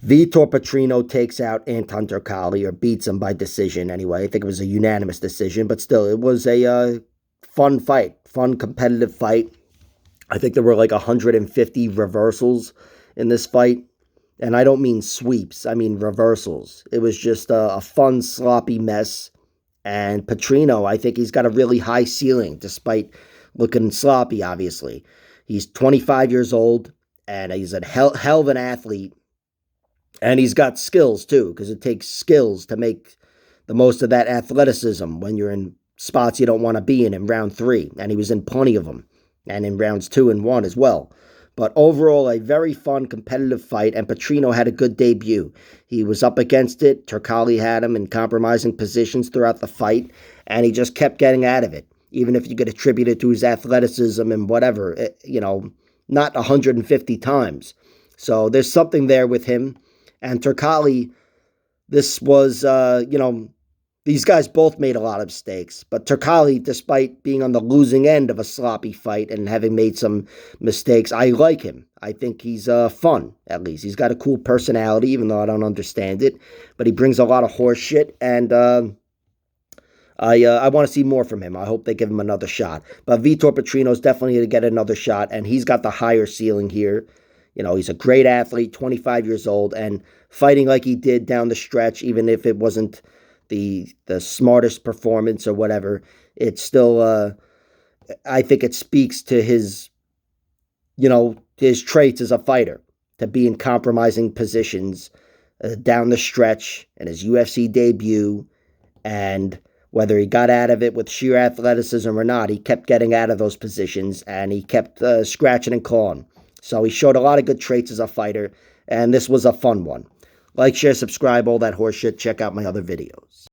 Vitor Petrino takes out Anton Turkalj, or beats him by decision anyway. I think it was a unanimous decision, but still, it was a fun fight, fun competitive fight. I think there were like 150 reversals in this fight. And I don't mean sweeps, I mean reversals. It was just a fun, sloppy mess. And Petrino, I think he's got a really high ceiling, despite looking sloppy, obviously. He's 25 years old, and he's a hell of an athlete. And he's got skills, too, because it takes skills to make the most of that athleticism when you're in spots you don't want to be in round 3. And he was in plenty of them, and in rounds 2 and 1 as well. But overall, a very fun, competitive fight, and Petrino had a good debut. He was up against it. Turkalj had him in compromising positions throughout the fight, and he just kept getting out of it. Even if you could attribute it to his athleticism and whatever, not 150 times. So there's something there with him. And Turkalj, this was, these guys both made a lot of mistakes. But Turkalj, despite being on the losing end of a sloppy fight and having made some mistakes, I like him. I think he's fun, at least. He's got a cool personality, even though I don't understand it. But he brings a lot of horse shit, and I want to see more from him. I hope they give him another shot. But Vitor Petrino's definitely going to get another shot, and he's got the higher ceiling here. He's a great athlete, 25 years old, and fighting like he did down the stretch, even if it wasn't the smartest performance or whatever, it's still, I think it speaks to his traits as a fighter, to be in compromising positions down the stretch in his UFC debut, and whether he got out of it with sheer athleticism or not, he kept getting out of those positions, and he kept scratching and clawing. So he showed a lot of good traits as a fighter, and this was a fun one. Like, share, subscribe, all that horse shit. Check out my other videos.